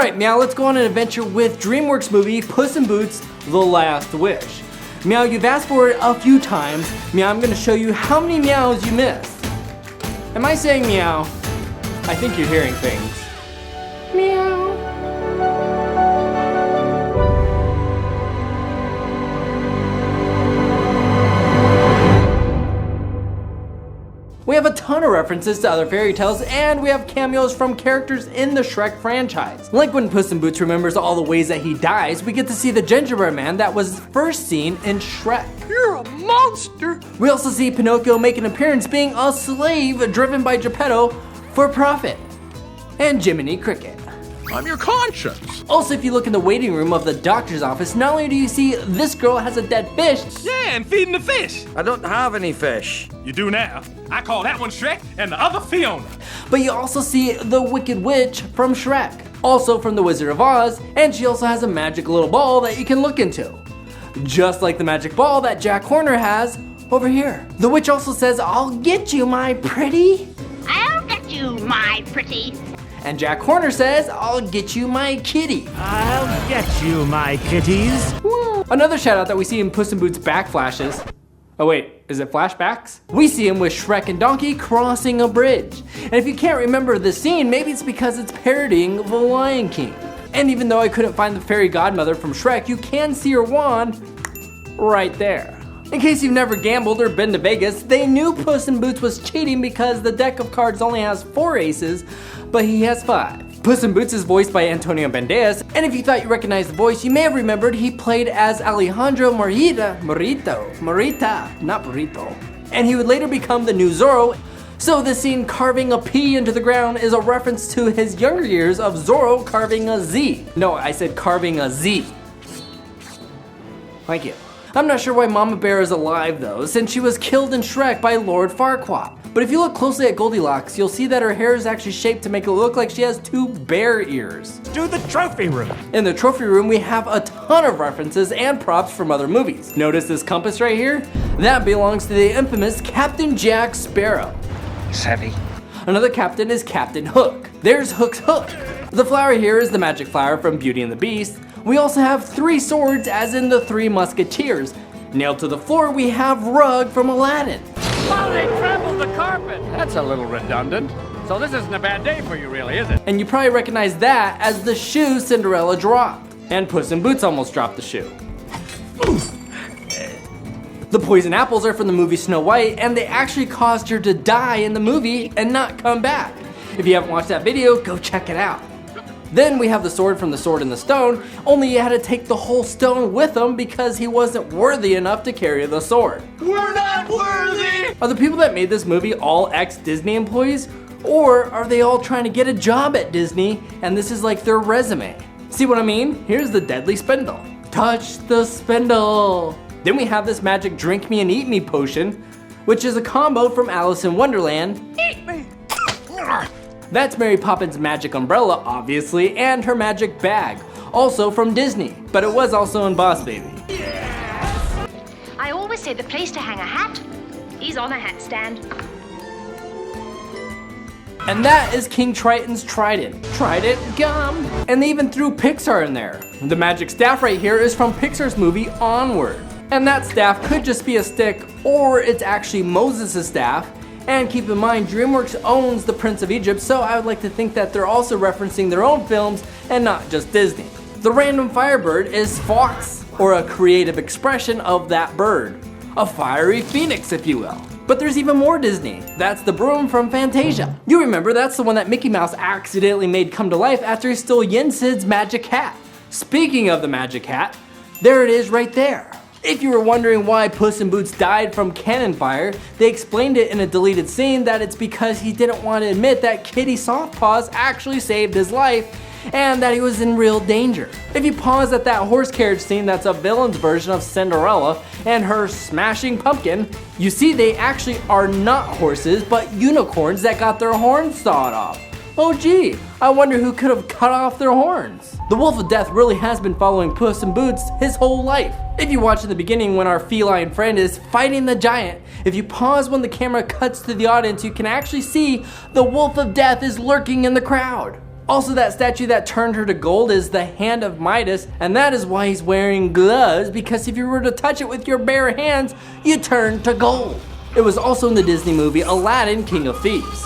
Alright, Meow, let's go on an adventure with DreamWorks movie Puss in Boots: The Last Wish. Meow, you've asked for it a few times. Meow, I'm gonna show you how many meows you missed. Am I saying meow? I think you're hearing things. Meow. We have a ton of references to other fairy tales, and we have cameos from characters in the Shrek franchise. Like when Puss in Boots remembers all the ways that he dies, we get to see the gingerbread man that was first seen in Shrek. You're a monster! We also see Pinocchio make an appearance being a slave driven by Geppetto for profit. And Jiminy Cricket. I'm your conscience. Also, if you look in the waiting room of the doctor's office, not only do you see this girl has a dead fish. Yeah, and feeding the fish. I don't have any fish. You do now. I call that one Shrek and the other Fiona. But you also see the Wicked Witch from Shrek, also from The Wizard of Oz, and she also has a magic little ball that you can look into. Just like the magic ball that Jack Horner has over here. The witch also says, "I'll get you, my pretty." I'll get you, my pretty. And Jack Horner says, "I'll get you, my kitty." I'll get you, my kitties. Another shout out that we see in Puss in Boots back flashes. Oh wait, is it flashbacks? We see him with Shrek and Donkey crossing a bridge. And if you can't remember the scene, maybe it's because it's parodying The Lion King. And even though I couldn't find the fairy godmother from Shrek, you can see her wand right there. In case you've never gambled or been to Vegas, they knew Puss in Boots was cheating because the deck of cards only has 4 aces, but he has 5. Puss in Boots is voiced by Antonio Banderas, and if you thought you recognized the voice, you may have remembered he played as Alejandro Morita, not Burrito. And he would later become the new Zorro. So the scene carving a P into the ground is a reference to his younger years of Zorro carving a Z. No, I said carving a Z. Thank you. I'm not sure why Mama Bear is alive though, since she was killed in Shrek by Lord Farquaad. But if you look closely at Goldilocks, you'll see that her hair is actually shaped to make it look like she has 2 bear ears. Do the trophy room. In the trophy room, we have a ton of references and props from other movies. Notice this compass right here? That belongs to the infamous Captain Jack Sparrow. Savvy. Another captain is Captain Hook. There's Hook's hook. The flower here is the magic flower from Beauty and the Beast. We also have 3 swords as in the 3 musketeers. Nailed to the floor, we have Rug from Aladdin. Well, they trampled the carpet. That's a little redundant. So this isn't a bad day for you, really, is it? And you probably recognize that as the shoe Cinderella dropped. And Puss in Boots almost dropped the shoe. The poison apples are from the movie Snow White, and they actually caused her to die in the movie and not come back. If you haven't watched that video, go check it out. Then we have the sword from The Sword in the Stone, only he had to take the whole stone with him because he wasn't worthy enough to carry the sword. We're not worthy! Are the people that made this movie all ex-Disney employees? Or are they all trying to get a job at Disney and this is like their resume? See what I mean? Here's the deadly spindle. Touch the spindle. Then we have this magic drink me and eat me potion, which is a combo from Alice in Wonderland. Eat me! That's Mary Poppins' magic umbrella, obviously, and her magic bag, also from Disney, but it was also in Boss Baby. I always say the place to hang a hat is on a hat stand. And that is King Triton's trident. Trident gum. And they even threw Pixar in there. The magic staff right here is from Pixar's movie Onward. And that staff could just be a stick, or it's actually Moses' staff. And keep in mind, DreamWorks owns the Prince of Egypt, so I would like to think that they're also referencing their own films and not just Disney. The random firebird is Fox, or a creative expression of that bird. A fiery phoenix, if you will. But there's even more Disney. That's the broom from Fantasia. You remember, that's the one that Mickey Mouse accidentally made come to life after he stole Yen Sid's magic hat. Speaking of the magic hat, there it is right there. If you were wondering why Puss in Boots died from cannon fire, they explained it in a deleted scene that it's because he didn't want to admit that Kitty Softpaws actually saved his life and that he was in real danger. If you pause at that horse carriage scene that's a villain's version of Cinderella and her smashing pumpkin, you see they actually are not horses but unicorns that got their horns sawed off. Oh gee, I wonder who could have cut off their horns. The Wolf of Death really has been following Puss in Boots his whole life. If you watch in the beginning when our feline friend is fighting the giant, if you pause when the camera cuts to the audience, you can actually see the Wolf of Death is lurking in the crowd. Also, that statue that turned her to gold is the hand of Midas, and that is why he's wearing gloves, because if you were to touch it with your bare hands, you turn to gold. It was also in the Disney movie Aladdin, King of Thieves.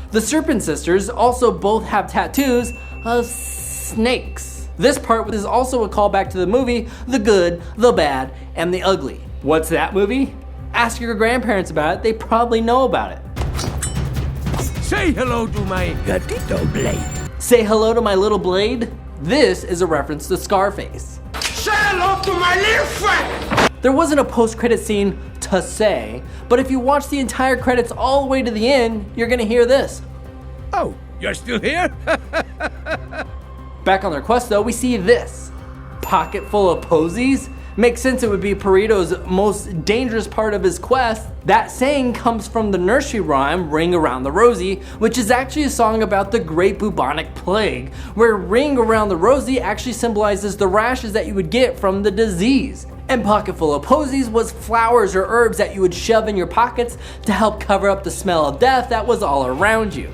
The Serpent Sisters also both have tattoos of snakes. This part is also a callback to the movie The Good, the Bad, and the Ugly. What's that movie? Ask your grandparents about it, they probably know about it. Say hello to my gatito blade. Say hello to my little blade? This is a reference to Scarface. Say hello to my little friend. There wasn't a post-credit scene to say, but if you watch the entire credits all the way to the end, you're gonna hear this. Oh, you're still here? Back on their quest though, we see this. Pocket full of posies? Makes sense it would be Perito's most dangerous part of his quest. That saying comes from the nursery rhyme Ring Around the Rosie, which is actually a song about the Great Bubonic Plague, where Ring Around the Rosie actually symbolizes the rashes that you would get from the disease. And Pocket Full of Posies was flowers or herbs that you would shove in your pockets to help cover up the smell of death that was all around you.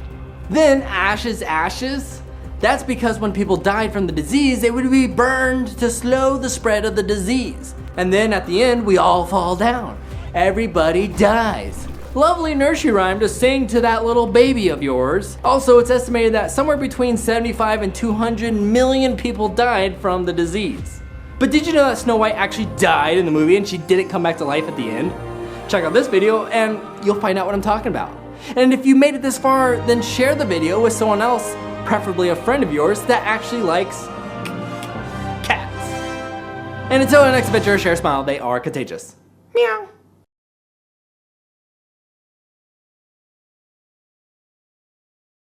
Then ashes, ashes? That's because when people died from the disease, they would be burned to slow the spread of the disease. And then at the end, we all fall down. Everybody dies. Lovely nursery rhyme to sing to that little baby of yours. Also, it's estimated that somewhere between 75 and 200 million people died from the disease. But did you know that Snow White actually died in the movie and she didn't come back to life at the end? Check out this video and you'll find out what I'm talking about. And if you made it this far, then share the video with someone else, preferably a friend of yours that actually likes cats. And until our next adventure, share, smile, they are contagious. Meow.